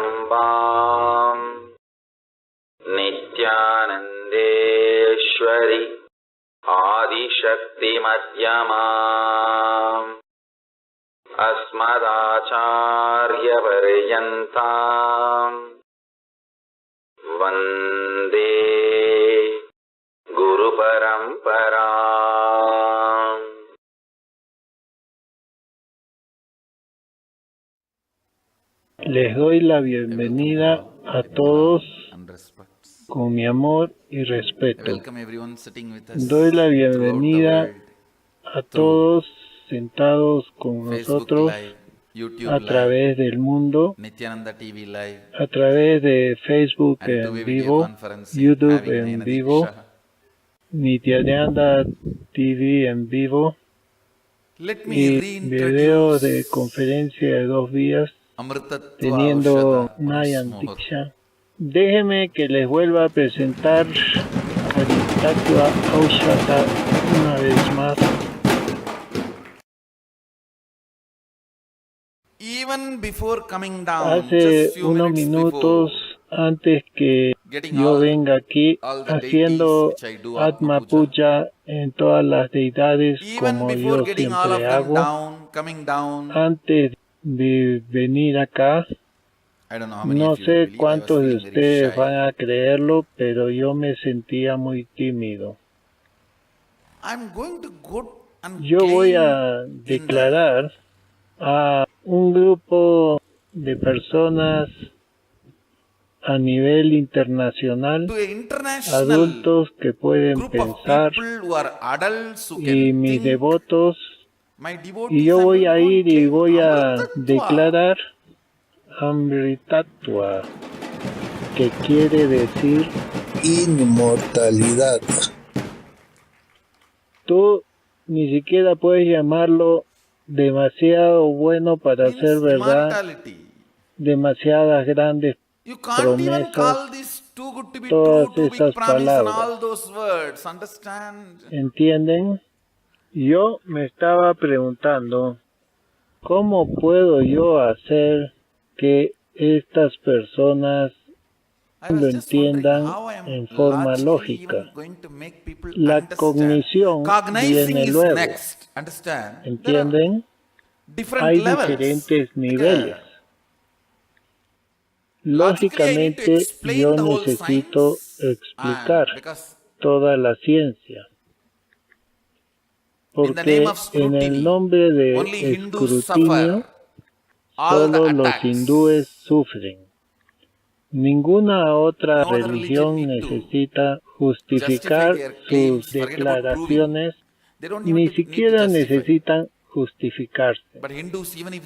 सदाशिवसमारम्भाम् नित्यानन्देश्वरि आदिशक्तिमध्यमाम् अस्मदाचार्यपर्यन्ताम् वन्दे गुरुपरम्पराम्। Les doy la bienvenida a todos con mi amor y respeto. Doy la bienvenida a todos sentados con nosotros a través del mundo, a través de Facebook en vivo, YouTube en vivo, Nityananda TV en vivo y video de conferencia de 2 días teniendo Nayan Diksha. Déjenme que les vuelva a presentar Amritattva Aushadha una vez más. Hace unos minutos antes que yo venga aquí haciendo Atma Puja en todas las deidades como yo siempre hago, antes de venir acá, no sé cuántos de ustedes van a creerlo, pero yo me sentía muy tímido. Yo voy a declarar a un grupo de personas a nivel internacional, adultos que pueden pensar y mis devotos, y yo voy a ir y voy a declarar Amritattva, que quiere decir inmortalidad. Tú ni siquiera puedes llamarlo demasiado bueno para ser verdad, demasiadas grandes promesas, todas esas palabras. ¿Entienden? Yo me estaba preguntando, ¿cómo puedo yo hacer que estas personas lo entiendan en forma lógica? La cognición viene luego. ¿Entienden? Hay diferentes niveles. Lógicamente, yo necesito explicar toda la ciencia, porque en el nombre de escrutinio, solo los hindúes sufren. Ninguna otra religión necesita justificar sus declaraciones, ni siquiera necesitan justificarse.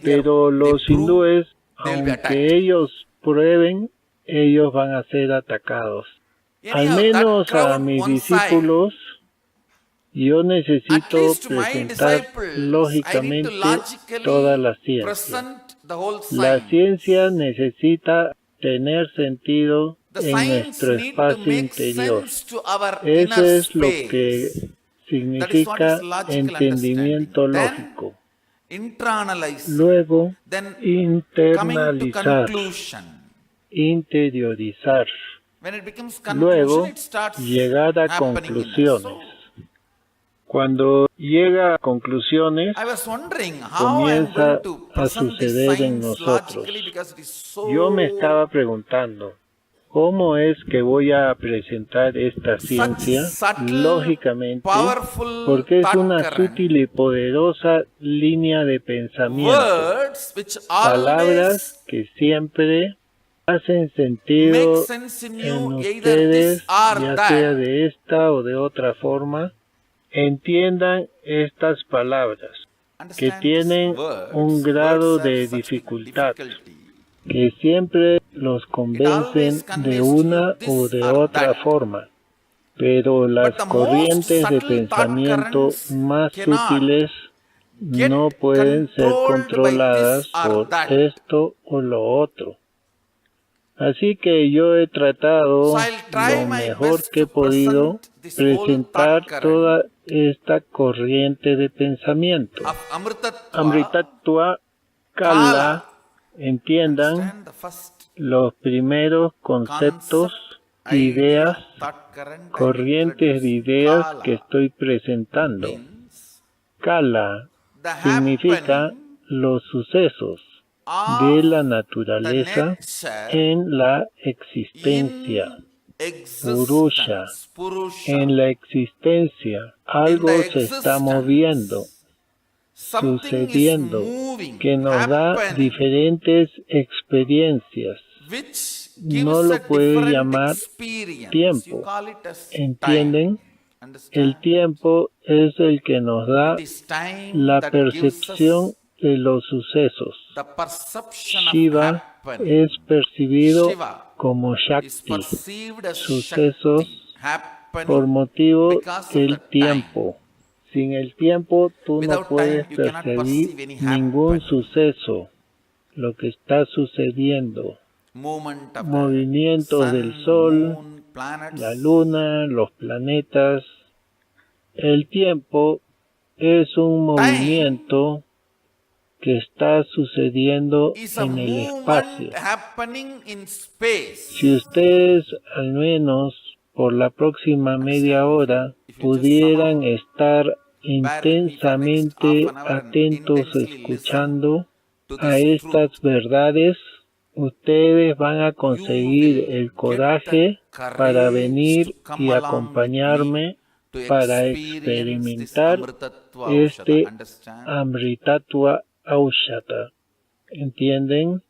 Pero los hindúes, aunque ellos prueben, ellos van a ser atacados. Al menos a mis discípulos, yo necesito presentar lógicamente toda la ciencia. La ciencia necesita tener sentido en nuestro espacio interior. Eso es lo que significa entendimiento lógico. Luego, internalizar, interiorizar. Luego, llegar a conclusiones. Cuando llega a conclusiones, comienza a suceder en nosotros. Yo me estaba preguntando, ¿cómo es que voy a presentar esta ciencia? Lógicamente, porque es una sutil y poderosa línea de pensamiento. Palabras que siempre hacen sentido en ustedes, ya sea de esta o de otra forma. Entiendan estas palabras, que tienen un grado de dificultad, que siempre los convencen de una o de otra forma, pero las corrientes de pensamiento más sutiles no pueden ser controladas por esto o lo otro. Así que yo he tratado lo mejor que he podido presentar toda esta corriente de pensamiento. Amritattva Kala entiendan los primeros conceptos, ideas, corrientes de ideas que estoy presentando. Kala significa los sucesos de la naturaleza en la existencia. Purusha, en la existencia, algo se está moviendo, sucediendo, que nos da diferentes experiencias. No lo puede llamar tiempo. ¿Entienden? El tiempo es el que nos da la percepción de los sucesos. Shiva es percibido como Shakti, sucesos por motivo del tiempo. Sin el tiempo tú no puedes percibir ningún suceso, lo que está sucediendo. Movimientos del sol, la luna, los planetas. El tiempo es un movimiento que está sucediendo en el espacio. Si ustedes al menos por la próxima media hora pudieran estar intensamente atentos escuchando a estas verdades, ustedes van a conseguir el coraje para venir y acompañarme para experimentar este Amritattva Aushata. ¿Entienden?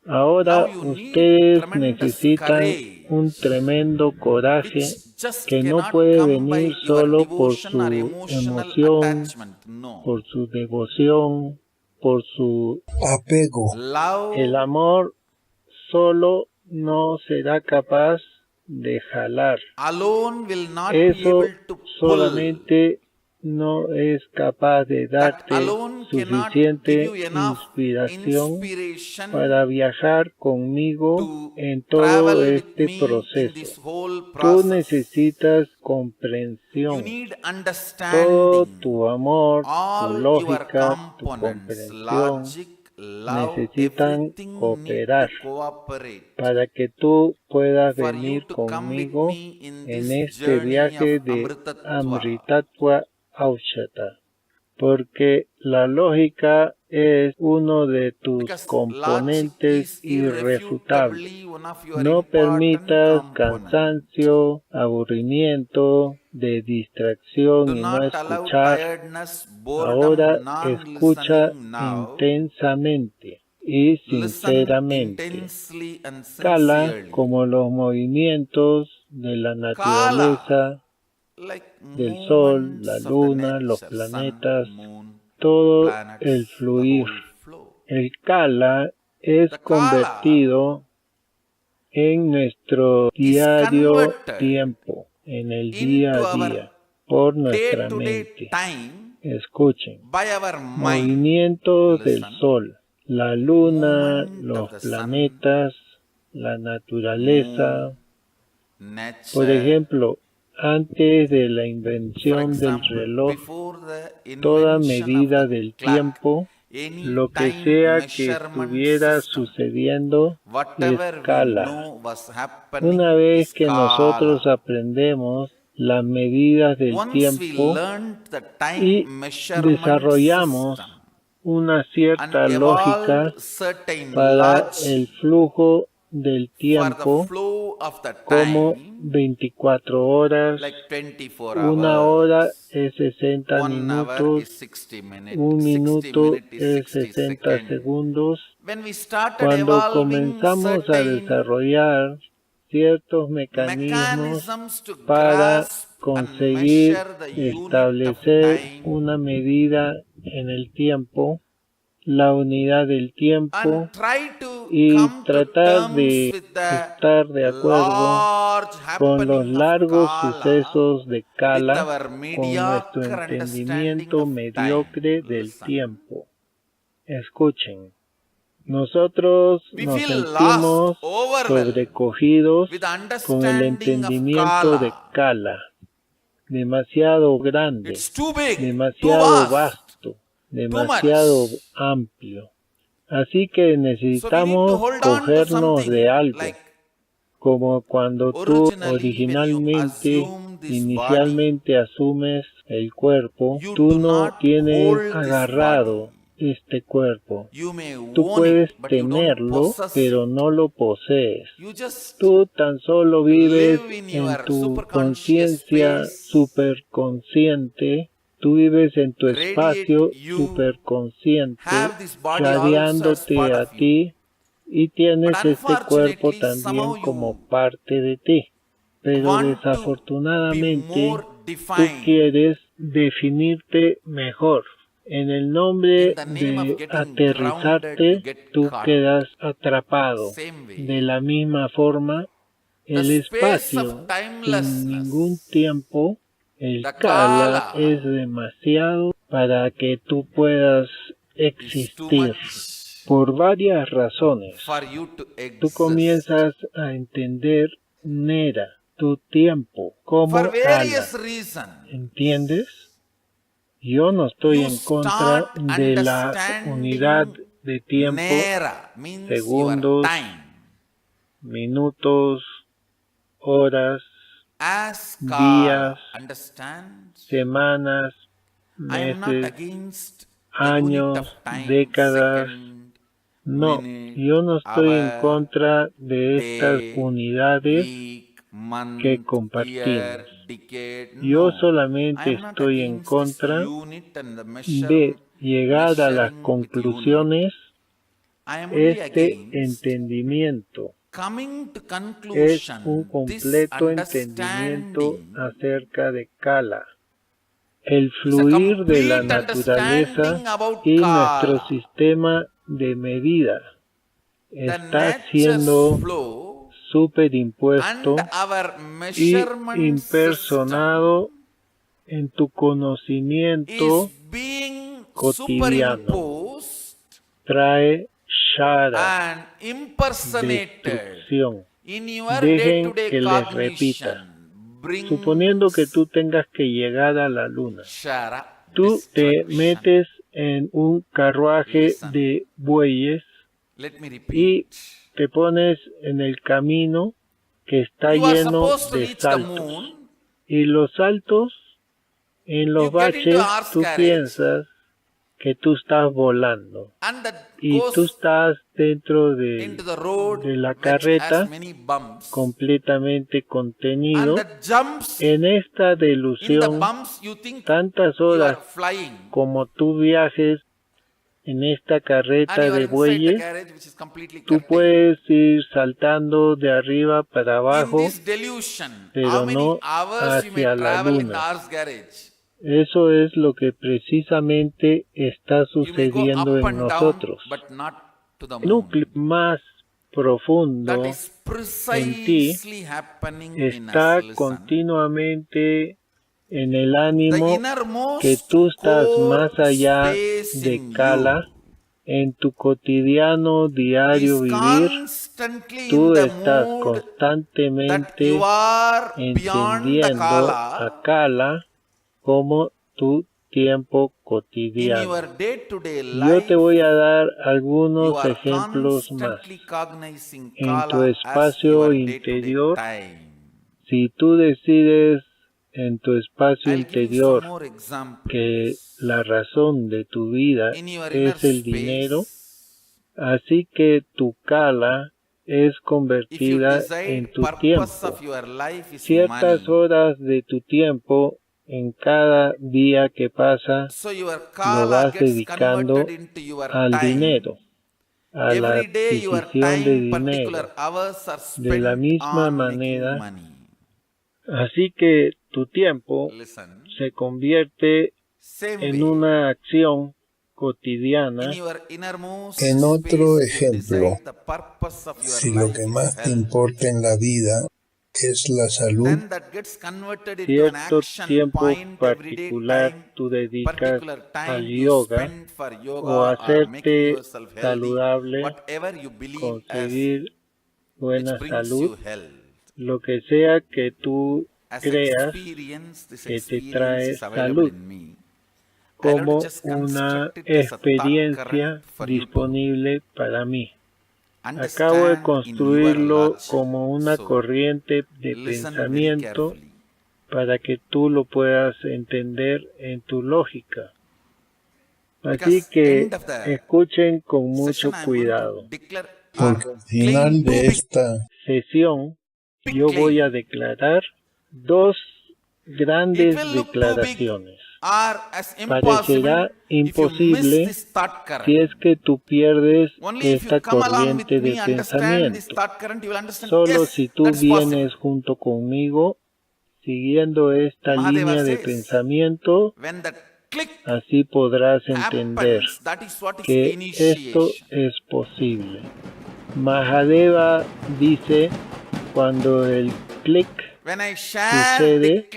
Ahora ustedes necesitan un tremendo coraje que no puede venir solo por su emoción, por su devoción, por su apego. El amor solo no será capaz de jalar. Eso solamente no es capaz de darte suficiente inspiración para viajar conmigo en todo este proceso. Tú necesitas comprensión. Todo tu amor, tu lógica, tu comprensión necesitan cooperar para que tú puedas venir conmigo en este viaje de Amritattva Aushata, porque la lógica es uno de tus componentes irrefutables. No permitas cansancio, aburrimiento, de distracción y no escuchar. Ahora escucha intensamente y sinceramente. Kala como los movimientos de la naturaleza, del sol, la luna, los planetas, todo el fluir. El Kala es convertido en nuestro diario tiempo, en el día a día, por nuestra mente. Escuchen, movimientos del sol, la luna, los planetas, la naturaleza. Por ejemplo, antes de la invención del reloj, toda medida del tiempo, lo que sea que estuviera sucediendo es Kala. Una vez que nosotros aprendemos las medidas del tiempo y desarrollamos una cierta lógica para el flujo del tiempo, como 24 horas, una hora es 60 minutos, un minuto es 60 segundos. Cuando comenzamos a desarrollar ciertos mecanismos para conseguir establecer una medida en el tiempo, la unidad del tiempo, y tratar de estar de acuerdo con los largos sucesos de Kala, con nuestro entendimiento mediocre del tiempo. Escuchen, nosotros nos sentimos sobrecogidos con el entendimiento de Kala, demasiado grande, demasiado vasto, demasiado amplio. Así que necesitamos cogernos de algo, como cuando tú inicialmente asumes el cuerpo, tú no tienes agarrado este cuerpo. Tú puedes tenerlo, pero no lo posees. Tú tan solo vives en tu conciencia superconsciente. Tú vives en tu espacio superconsciente, radiándote a ti, y tienes este cuerpo también como parte de ti. Pero desafortunadamente, tú quieres definirte mejor. En el nombre de aterrizarte, tú quedas atrapado. De la misma forma, el espacio sin ningún tiempo, el kala, es demasiado para que tú puedas existir. Por varias razones, tú comienzas a entender Nera, tu tiempo, como kala. ¿Entiendes? Yo no estoy en contra de la unidad de tiempo, segundos, minutos, horas, días, semanas, meses, años, décadas. No, yo no estoy en contra de estas unidades que compartimos. Yo solamente estoy en contra de llegar a las conclusiones. Este entendimiento es un completo entendimiento acerca de Kala, el fluir de la naturaleza y nuestro sistema de medida está siendo superimpuesto y impersonado en tu conocimiento cotidiano. Trae shara, destrucción. Dejen que les repita. Suponiendo que tú tengas que llegar a la luna, tú te metes en un carruaje de bueyes y te pones en el camino que está lleno de saltos. Y los saltos, en los baches, tú piensas que tú estás volando. Y tú estás dentro de la carreta, completamente contenido. En esta delusión, tantas horas como tú viajes en esta carreta de bueyes, tú puedes ir saltando de arriba para abajo, pero no hacia la luna. Eso es lo que precisamente está sucediendo en nosotros. En un clima más profundo en ti está continuamente en el ánimo que tú estás más allá de Kala. En tu cotidiano diario vivir, tú estás constantemente entendiendo a Kala como tu tiempo cotidiano. Yo te voy a dar algunos ejemplos más. En tu espacio interior, si tú decides en tu espacio interior que la razón de tu vida es el dinero, así que tu kala es convertida en tu tiempo. Ciertas horas de tu tiempo en cada día que pasa lo vas dedicando al dinero, a la adquisición de dinero. De la misma manera, así que tu tiempo se convierte en una acción cotidiana. En otro ejemplo, si lo que más te importa en la vida es la salud, cierto tiempo particular tú dedicas al yoga o a hacerte saludable, conseguir buena salud, lo que sea que tú creas que te trae salud. como una experiencia disponible para mí. Acabo de construirlo como una corriente de pensamiento para que tú lo puedas entender en tu lógica. Así que escuchen con mucho cuidado. Porque al final de esta sesión yo voy a declarar dos grandes declaraciones. Parecerá imposible si es que tú pierdes esta corriente de pensamiento. Solo si tú vienes junto conmigo, siguiendo esta línea de pensamiento, así podrás entender que esto es posible. Mahadeva dice, cuando el clic sucede,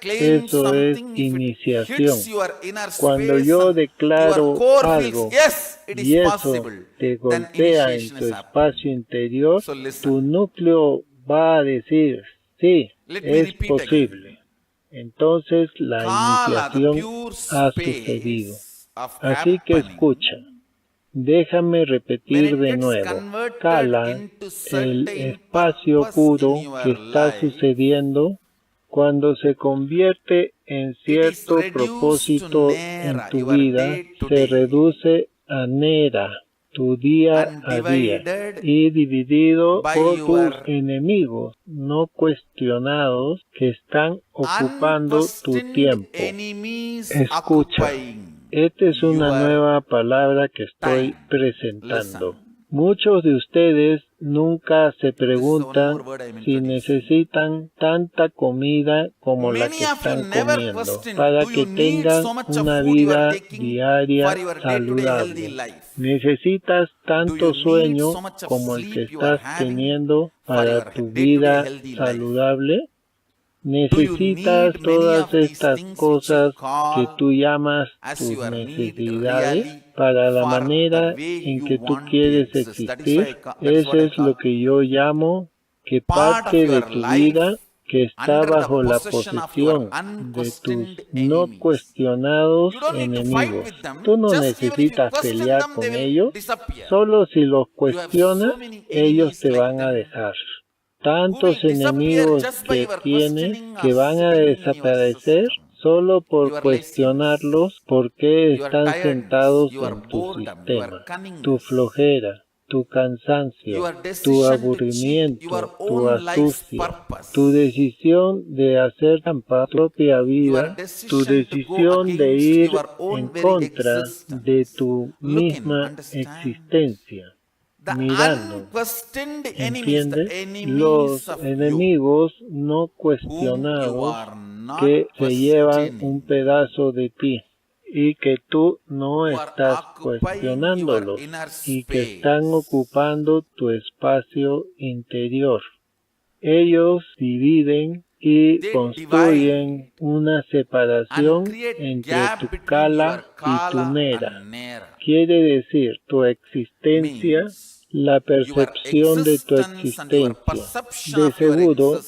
eso es iniciación. Cuando yo declaro algo y eso te golpea en tu espacio interior, tu núcleo va a decir, sí, es posible. Entonces la iniciación ha sucedido. Así que escucha. Déjame repetir de nuevo. Kala, el espacio puro que está sucediendo, cuando se convierte en cierto propósito en tu vida, se reduce a Nera, tu día a día, y dividido por tus enemigos no cuestionados que están ocupando tu tiempo. Escucha. Esta es una nueva palabra que estoy presentando. Muchos de ustedes nunca se preguntan si necesitan tanta comida como la que están comiendo para que tengan una vida diaria saludable. ¿Necesitas tanto sueño como el que estás teniendo para tu vida saludable? ¿Necesitas todas estas cosas que tú llamas tus necesidades para la manera en que tú quieres existir? Eso es lo que yo llamo que parte de tu vida que está bajo la posesión de tus no cuestionados enemigos. Tú no necesitas pelear con ellos, solo si los cuestionas, ellos te van a dejar. Tantos enemigos que tienes que van a desaparecer solo por cuestionarlos porque están sentados en tu sistema. Tu flojera, tu cansancio, tu aburrimiento, tu astucia, tu decisión de hacer trampa tu propia vida, tu decisión de ir en contra de tu misma existencia. Mirando, ¿entiendes? Los enemigos no cuestionados que se llevan un pedazo de ti y que tú no estás cuestionándolos y que están ocupando tu espacio interior. Ellos dividen y construyen una separación entre tu Kala y tu Nera. Quiere decir, tu existencia, la percepción de tu existencia. De seguro,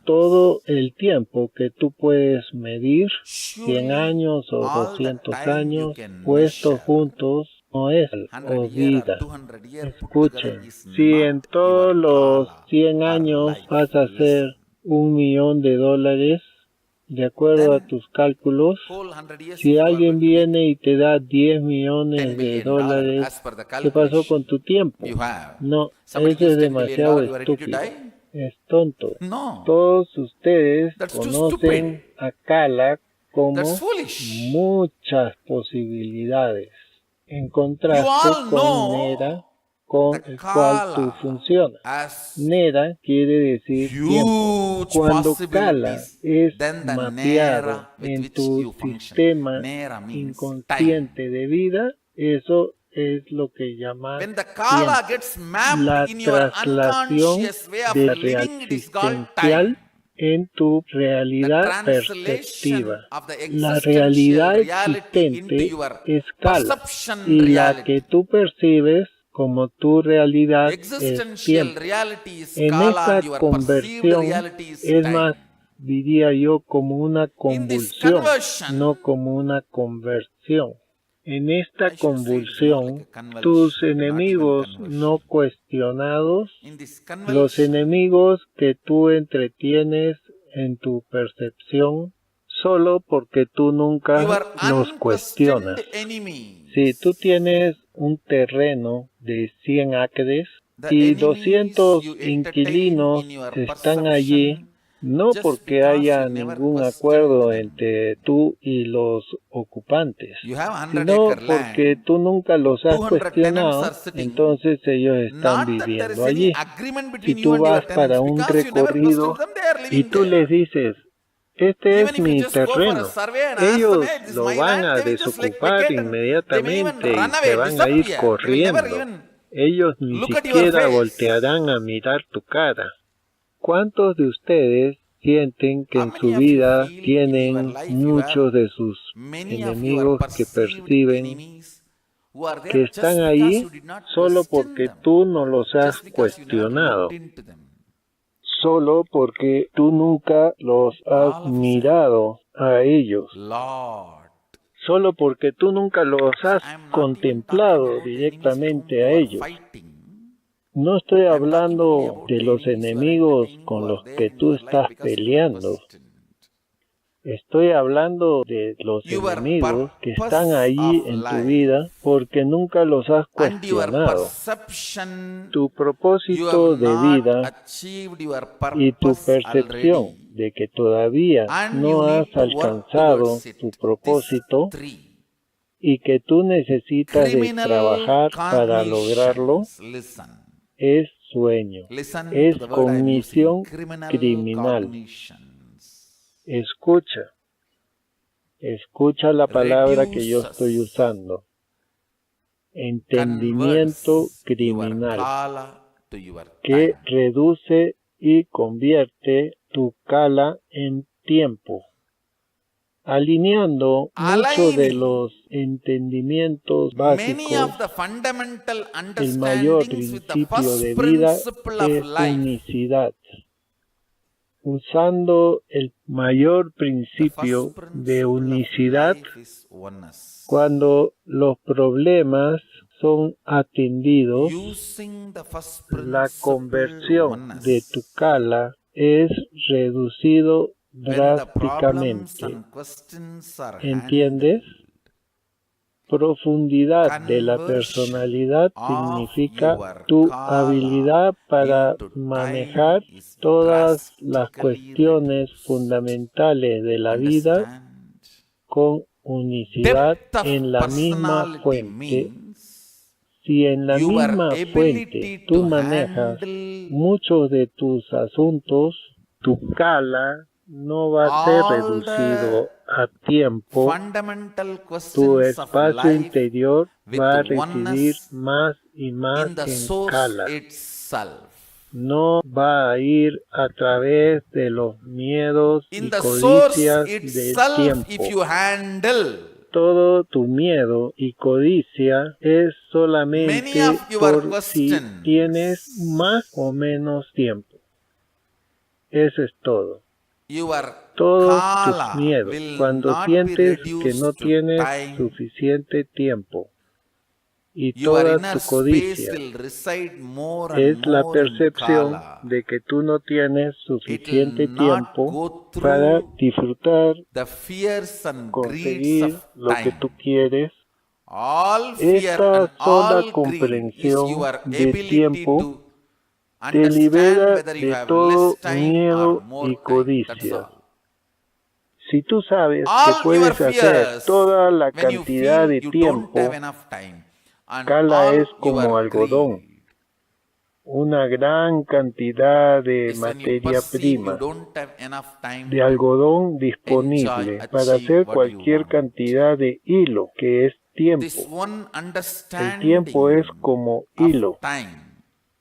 todo el tiempo que tú puedes medir, 100 años o 200 años, puestos juntos, no es o vida. Escuchen, si en todos los 100 años vas a hacer $1.000.000, de acuerdo a tus cálculos, si alguien viene y te da $10 millones, ¿qué pasó con tu tiempo? No, eso es demasiado estúpido. Es tonto. Todos ustedes conocen a Kala como muchas posibilidades, en contraste con Nera, con el cual tú funcionas. Nera quiere decir tiempo. Cuando Kala es mapeado en tu sistema inconsciente de vida, eso es lo que llaman la traslación de la realidad existencial en tu realidad perceptiva. La realidad existente es Kala y la que tú percibes como tu realidad es tiempo. En esta conversión es más diría yo, como una convulsión, no como una conversión. En esta convulsión, tus enemigos no cuestionados, los enemigos que tú entretienes en tu percepción, solo porque tú nunca los cuestionas. Si tú tienes un terreno de 100 acres y 200 inquilinos están allí, no porque haya ningún acuerdo entre tú y los ocupantes, sino porque tú nunca los has cuestionado, entonces ellos están viviendo allí. Si tú vas para un recorrido y tú les dices, este es mi terreno, ellos lo van a desocupar inmediatamente y se van a ir corriendo. Ellos ni siquiera voltearán a mirar tu cara. ¿Cuántos de ustedes sienten que en su vida tienen muchos de sus enemigos que perciben que están ahí solo porque tú no los has cuestionado? Solo porque tú nunca los has mirado a ellos. Solo porque tú nunca los has contemplado directamente a ellos. No estoy hablando de los enemigos con los que tú estás peleando. Estoy hablando de los enemigos que están allí en tu vida porque nunca los has cuestionado. Tu propósito de vida y tu percepción de que todavía no has alcanzado tu propósito y que tú necesitas de trabajar para lograrlo, es sueño, es cognición criminal. Escucha la palabra que yo estoy usando. Entendimiento criminal, que reduce y convierte tu kala en tiempo, alineando muchos de los entendimientos básicos. El mayor principio de vida es unicidad. Usando el mayor principio de unicidad, cuando los problemas son atendidos, la conversión de tu kala es reducido drásticamente. ¿Entiendes? Profundidad de la personalidad significa tu habilidad para manejar todas las cuestiones fundamentales de la vida con unicidad en la misma fuente. Si en la misma fuente tú manejas muchos de tus asuntos, tu kala no va a ser reducido a tiempo. Tu espacio interior va a recibir más y más en kala. No va a ir a través de los miedos y codicias del tiempo. Todo tu miedo y codicia es solamente por si tienes más o menos tiempo. Eso es todo. Todos tus miedos, cuando sientes que no tienes suficiente tiempo, y toda tu codicia es la percepción de que tú no tienes suficiente tiempo para disfrutar, conseguir lo que tú quieres. Esta sola comprensión de tiempo te libera de todo miedo y codicia. Si tú sabes que puedes hacer toda la cantidad de tiempo, kala es como algodón, una gran cantidad de materia prima, de algodón disponible para hacer cualquier cantidad de hilo, que es tiempo. El tiempo es como hilo.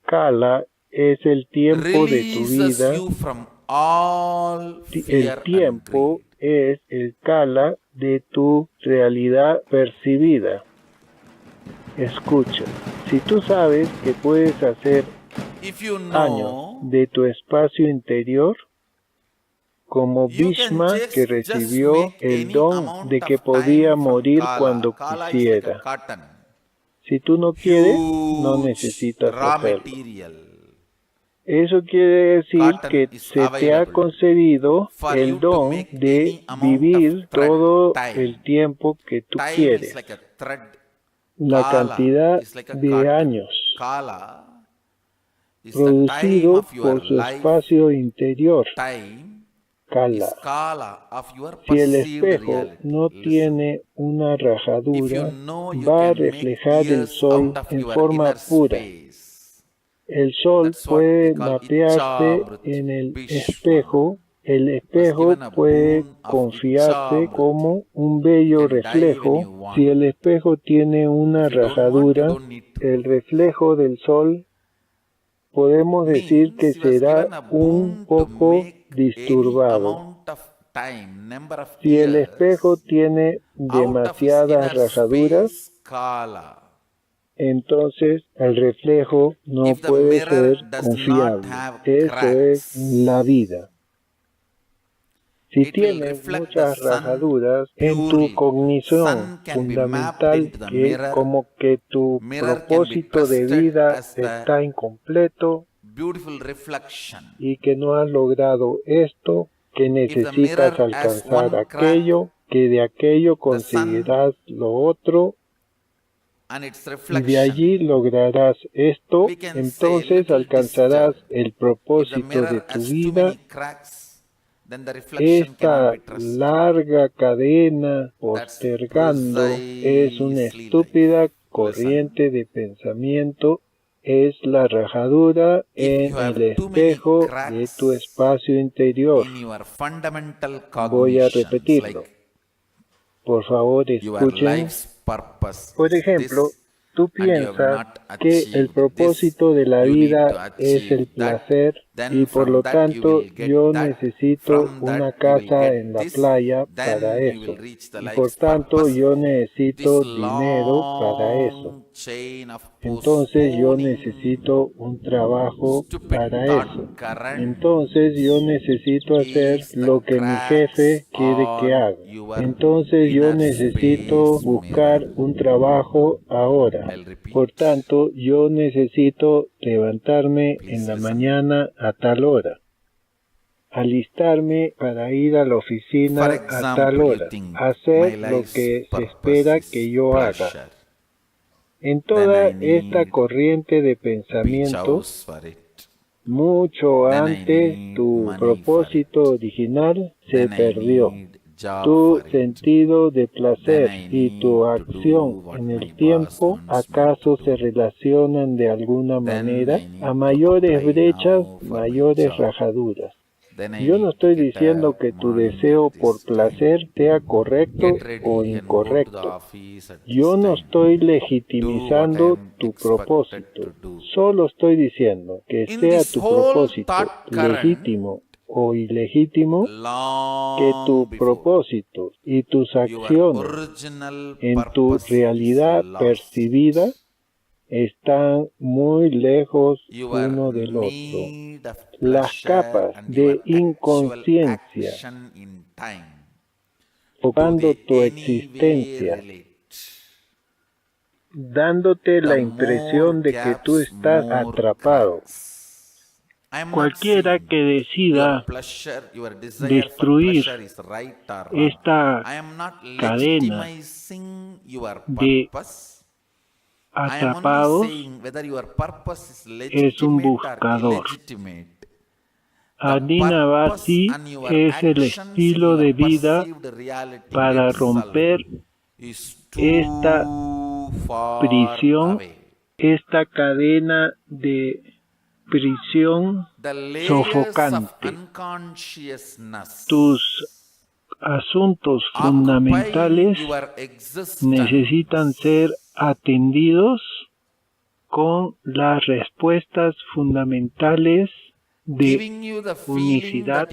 Kala es el tiempo de tu vida. El tiempo es el kala de tu realidad percibida. Escucha, si tú sabes que puedes hacer años de tu espacio interior, como Bhishma, que recibió el don de que podía morir cuando quisiera. Si tú no quieres, no necesitas hacerlo. Eso quiere decir que se te ha concedido el don de vivir todo el tiempo que tú quieres, la cantidad de años, producido por su espacio interior, Kala. Si el espejo no tiene una rajadura, va a reflejar el sol en forma pura. El sol puede mapearse en el espejo puede confiarse como un bello reflejo. Si el espejo tiene una rajadura, el reflejo del sol podemos decir que será un poco disturbado. Si el espejo tiene demasiadas rajaduras, entonces el reflejo no puede ser confiable. Eso es la vida. Si tienes muchas rajaduras en tu cognición fundamental, que como que tu propósito de vida está incompleto y que no has logrado esto, que necesitas alcanzar aquello, que de aquello conseguirás lo otro, y de allí lograrás esto, entonces alcanzarás el propósito de tu vida. Esta larga cadena postergando es una estúpida corriente de pensamiento, es la rajadura en el espejo de tu espacio interior. Voy a repetirlo. Por favor, escuchen. Por ejemplo, tú piensas que el propósito de la vida es el placer y por lo tanto yo necesito una casa en la playa para eso. Y por tanto yo necesito dinero para eso. Entonces yo necesito un trabajo para eso. Entonces yo necesito hacer lo que mi jefe quiere que haga. Entonces yo necesito buscar un trabajo ahora. Por tanto, yo necesito levantarme en la mañana a tal hora, alistarme para ir a la oficina a tal hora, hacer lo que se espera que yo haga. En toda esta corriente de pensamiento, mucho antes tu propósito original se perdió. Tu sentido de placer y tu acción en el tiempo, ¿acaso se relacionan de alguna manera? A mayores brechas, mayores rajaduras. Yo no estoy diciendo que tu deseo por placer sea correcto o incorrecto. Yo no estoy legitimizando tu propósito. Solo estoy diciendo que sea tu propósito legítimo o ilegítimo, que tu propósito y tus acciones en tu realidad percibida están muy lejos uno del otro. Las capas de inconsciencia ocupando tu existencia, dándote la impresión de que tú estás atrapado. Cualquiera que decida destruir esta cadena de atrapados es un buscador. Adinavati es el estilo de vida para romper esta prisión, esta cadena de prisión sofocante. Tus asuntos fundamentales necesitan ser atendidos con las respuestas fundamentales de unicidad,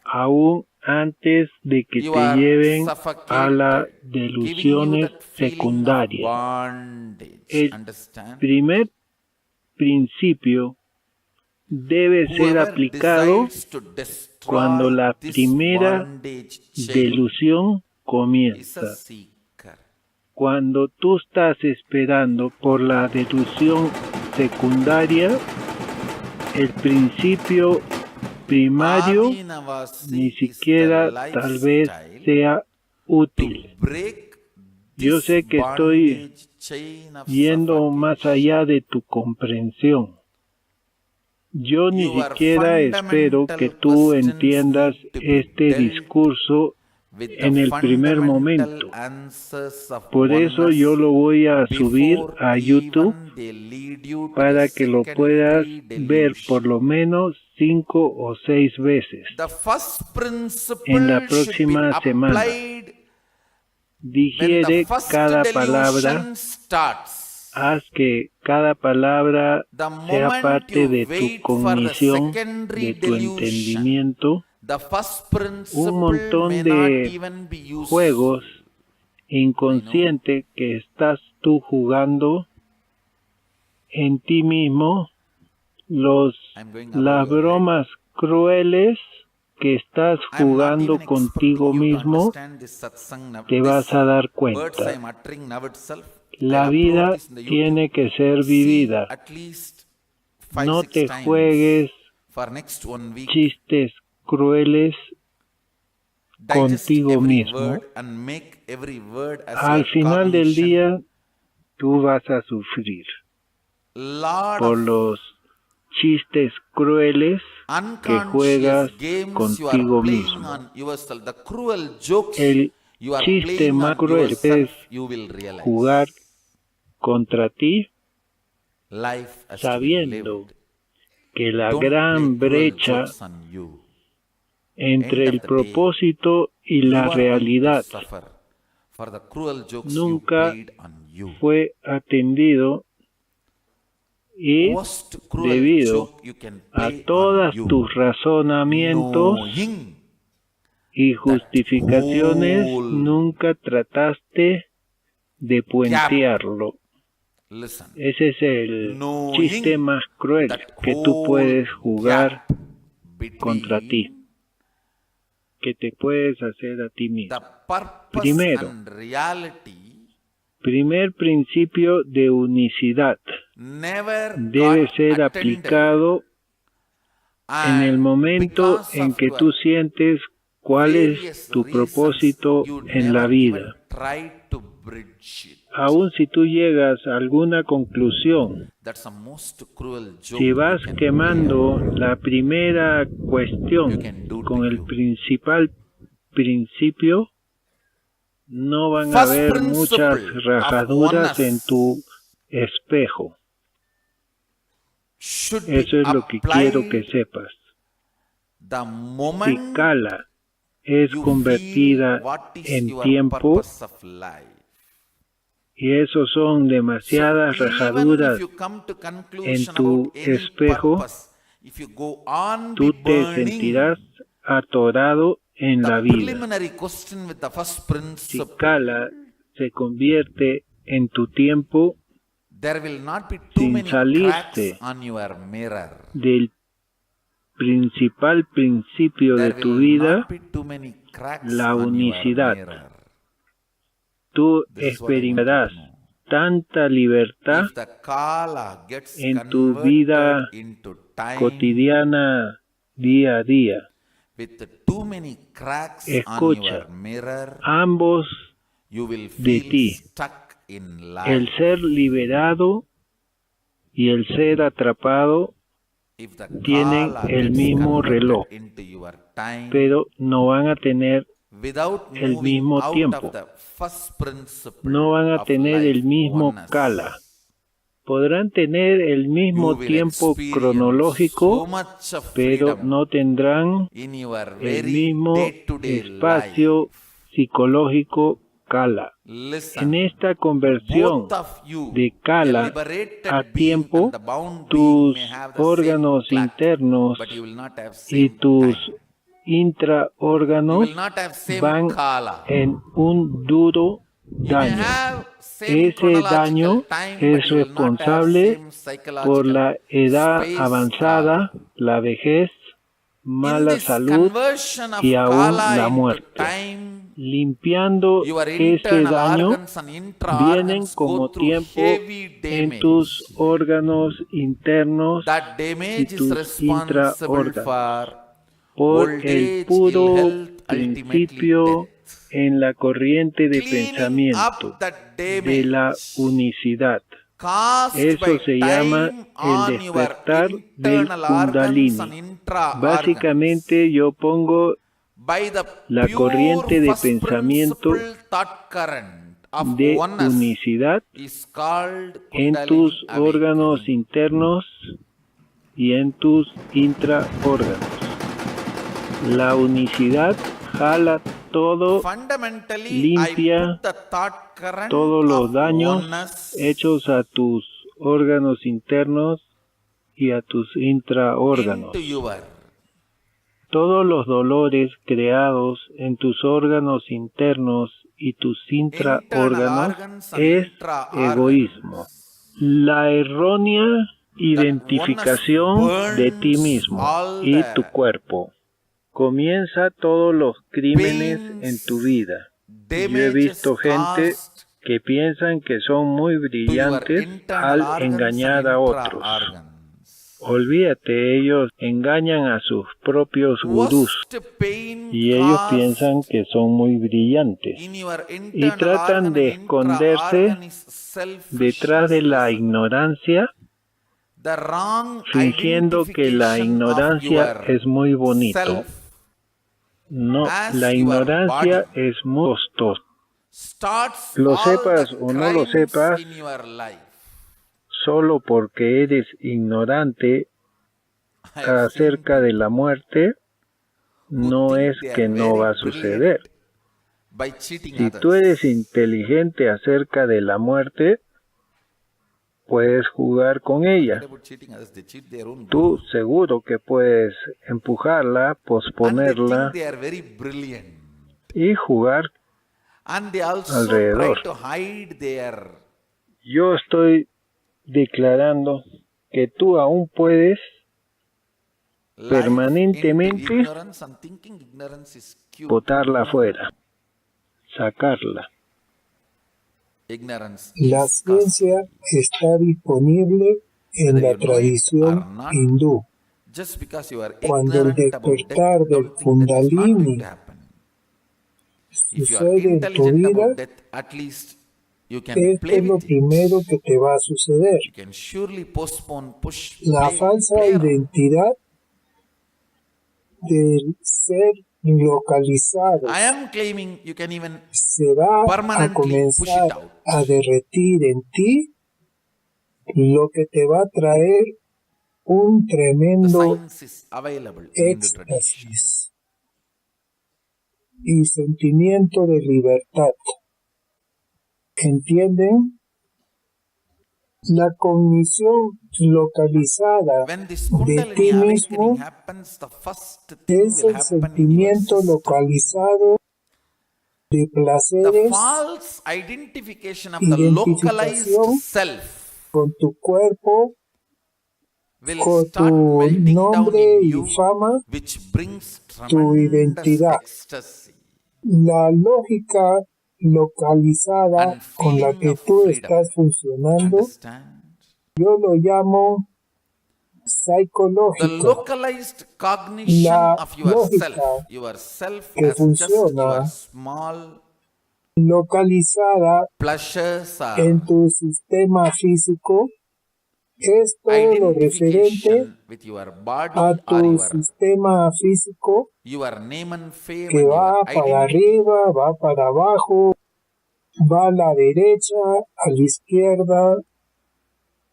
aún antes de que te lleven a las delusiones secundarias. El primer principio debe ser aplicado cuando la primera delusión comienza. Cuando tú estás esperando por la deducción secundaria, el principio primario ni siquiera tal vez sea útil. Yo sé que estoy yendo más allá de tu comprensión. Yo ni siquiera espero que tú entiendas este discurso en el primer momento. Por eso yo lo voy a subir a YouTube para que lo puedas ver por lo menos 5 o 6 veces en la próxima semana. Digiere cada palabra, haz que cada palabra sea parte de tu cognición, de tu entendimiento. Un montón de juegos inconscientes que estás tú jugando en ti mismo, las bromas crueles que estás jugando contigo mismo, te vas a dar cuenta. La vida tiene que ser vivida. No te juegues chistes crueles contigo mismo. Al final del día, tú vas a sufrir por los chistes crueles que juegas contigo mismo. El chiste más cruel es jugar contra ti, sabiendo que la gran brecha entre el propósito y la realidad nunca fue atendido, y debido a todos tus razonamientos y justificaciones nunca trataste de puentearlo. Ese es el chiste más cruel que tú puedes jugar contra ti, que te puedes hacer a ti mismo. Primero, primer principio de unicidad debe ser aplicado en el momento en que tú sientes cuál es tu propósito en la vida. Aun si tú llegas a alguna conclusión, si vas quemando la primera cuestión con el principal principio, no van a haber muchas rajaduras en tu espejo. Eso es lo que quiero que sepas. Si Kala es convertida en tiempo, y eso son demasiadas rajaduras en tu espejo, tú te sentirás atorado en la vida. Si Kala se convierte en tu tiempo, sin salirte del principal principio de tu vida, la unicidad, tú experimentarás tanta libertad en tu vida cotidiana, día a día. Escucha, ambos de ti, el ser liberado y el ser atrapado, tienen el mismo reloj, pero no van a tener el mismo tiempo, no van a tener el mismo Kala. Podrán tener el mismo tiempo cronológico, pero no tendrán el mismo espacio psicológico Kala. En esta conversión de Kala a tiempo, tus órganos internos y tus intraórganos van en un duro daño. ese daño es responsable por la edad avanzada, la vejez, mala salud y aún la muerte. Limpiando ese daño, vienen como tiempo en tus órganos internos y tus intraórganos, por el puro principio en la corriente de pensamiento de la unicidad. Eso se llama el despertar del Kundalini. Básicamente yo pongo la corriente de pensamiento de unicidad en tus órganos internos y en tus intraórganos. La unicidad jala todo, limpia todos los daños hechos a tus órganos internos y a tus intraórganos. Todos los dolores creados en tus órganos internos y tus intraórganos es egoísmo. La errónea identificación de ti mismo y tu cuerpo. Comienza todos los crímenes en tu vida. Yo he visto gente que piensan que son muy brillantes al engañar a otros. Olvídate, ellos engañan a sus propios gurús y ellos piensan que son muy brillantes y tratan de esconderse detrás de la ignorancia, fingiendo que la ignorancia es muy bonito. No, la ignorancia es muy costosa. Lo sepas o no lo sepas, solo porque eres ignorante acerca de la muerte, no es que no va a suceder. Si tú eres inteligente acerca de la muerte, puedes jugar con ella. Tú seguro que puedes empujarla, posponerla y jugar alrededor. Yo estoy declarando que tú aún puedes permanentemente botarla afuera, sacarla. La ciencia está disponible en la tradición hindú. Cuando el despertar del Kundalini sucede en tu vida, esto es lo primero que te va a suceder. La falsa identidad del ser localizado se va a comenzar a derretir en ti, lo que te va a traer un tremendo éxtasis y sentimiento de libertad. ¿Entienden? La cognición localizada de ti mismo es el sentimiento localizado de placeres, identificación con tu cuerpo, con tu nombre y fama, tu identidad. La lógica localizada con la que tú estás funcionando, yo lo llamo psicológico. La lógica que funciona localizada en tu sistema físico es todo lo referente a tu sistema físico que va para arriba, va para abajo, va a la derecha, a la izquierda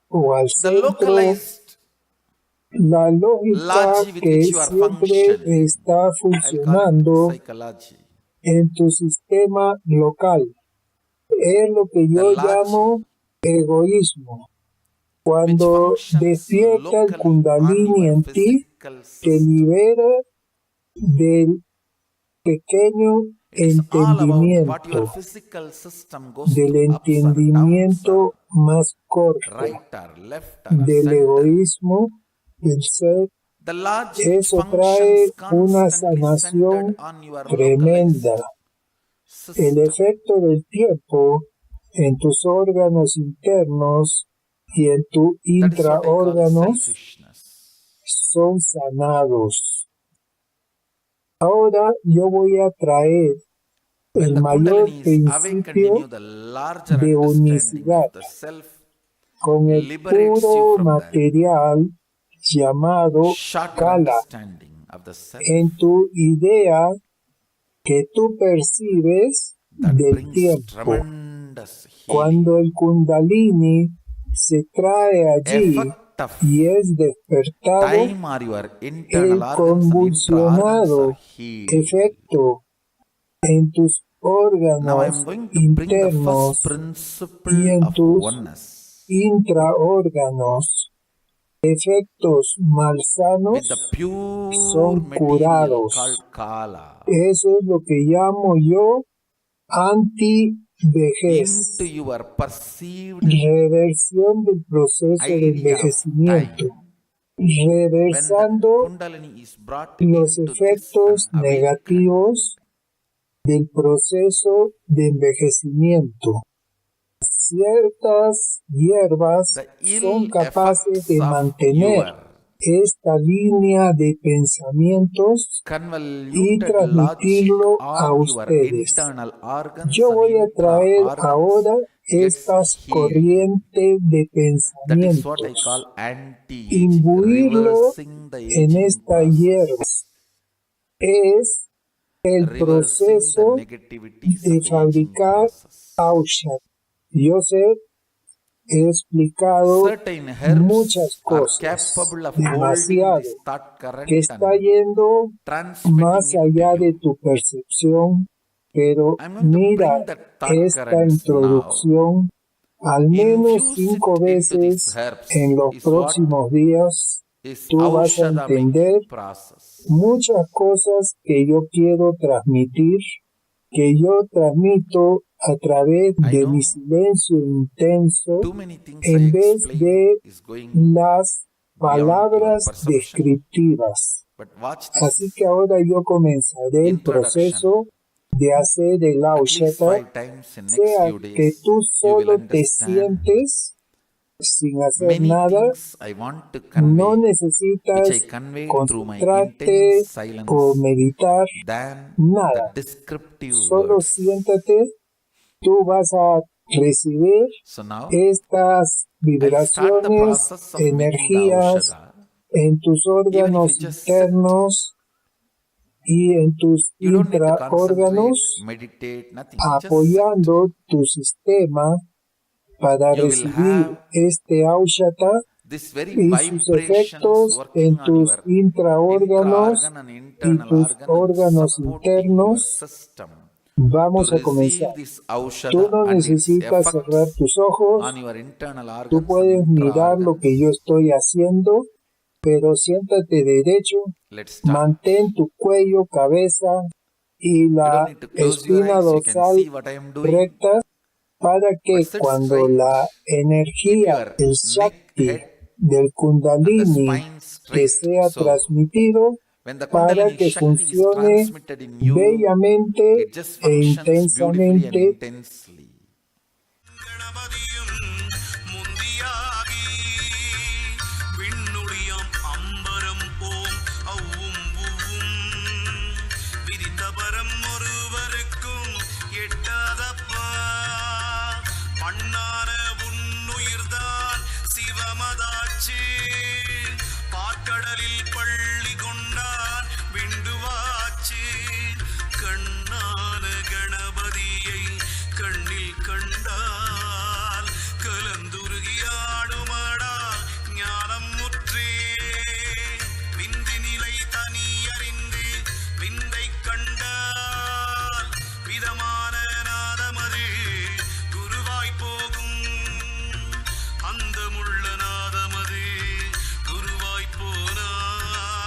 o al centro. La lógica que siempre está funcionando en tu sistema local es lo que yo llamo egoísmo. Cuando despierta el Kundalini en ti, te libera del pequeño entendimiento, del entendimiento más corto, del egoísmo, del ser. Eso trae una sanación tremenda. El efecto del tiempo en tus órganos internos y en tus intraórganos son sanados. Ahora yo voy a traer el mayor principio de unicidad con el puro material llamado Kala en tu idea que tú percibes del tiempo. Cuando el Kundalini se trae allí y es despertado, el convulsionado efecto en tus órganos internos y en tus intraórganos, efectos malsanos son curados. Eso es lo que llamo yo antivejez, reversión del proceso de envejecimiento, reversando los efectos negativos del proceso de envejecimiento. Ciertas hierbas son capaces de mantener esta línea de pensamientos y transmitirlo a ustedes. Yo voy a traer ahora estas corrientes de pensamientos, imbuirlo en esta hierba. Es el proceso de fabricar Aushat. Yo sé, he explicado muchas cosas, demasiado, que está yendo más allá de tu percepción, pero mira esta introducción al menos 5 veces en los próximos días. Tú vas a entender muchas cosas que yo quiero transmitir, que yo transmito a través de mi silencio intenso en vez de las palabras descriptivas. Así que ahora yo comenzaré el proceso de hacer el Aushata, sea que tú solo te sientes sin hacer nada, no necesitas concentrarte o meditar, nada. Solo siéntate, tú vas a recibir estas vibraciones, energías en tus órganos internos y en tus intraórganos, apoyando tu sistema para recibir este Aushata y sus efectos en tus intraórganos y tus órganos internos. Vamos a comenzar. Tú no necesitas cerrar tus ojos, tú puedes mirar lo que yo estoy haciendo, pero siéntate derecho, mantén tu cuello, cabeza y la espina dorsal recta, para que cuando la energía, el Shakti del Kundalini te sea transmitido, para que funcione bellamente e intensamente. அந்தமுள்ள நாதமது குருவாய் போனார்.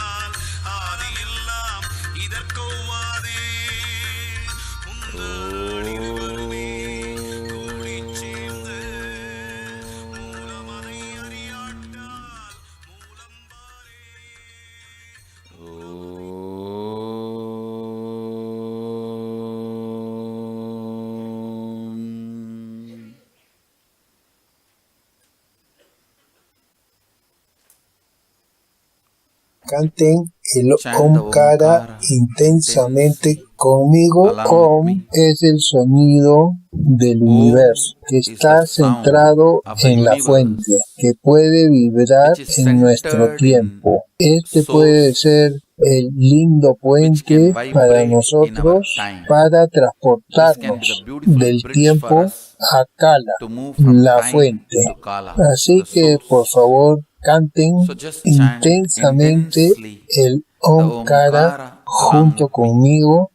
Canten el Omkara intensamente conmigo. Om es el sonido del universo que está centrado en la fuente, que puede vibrar en nuestro tiempo. Este puede ser el lindo puente para nosotros para transportarnos del tiempo a Kala, la fuente. Así que por favor canten intensamente el Omkara junto conmigo.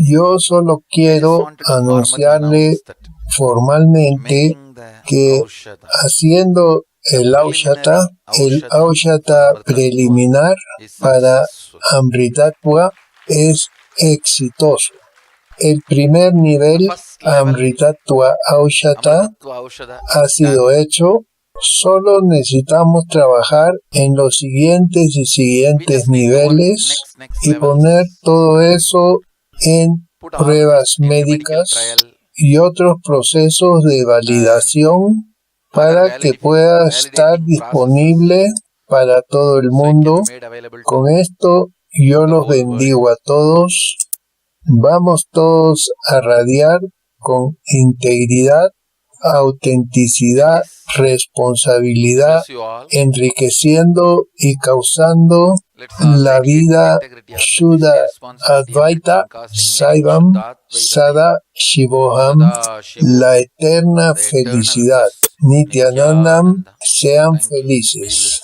Yo solo quiero anunciarle formalmente que haciendo el aushata preliminar para Amritattva es exitoso. El primer nivel, Amritattva Aushata, ha sido hecho. Solo necesitamos trabajar en los siguientes niveles y poner todo eso en pruebas médicas y otros procesos de validación para que pueda estar disponible para todo el mundo. Con esto yo los bendigo a todos. Vamos todos a radiar con integridad, autenticidad, responsabilidad, enriqueciendo y causando la vida Shuddha Advaita Saivam Sada Shivoham, la eterna felicidad. Nityanandam, sean felices.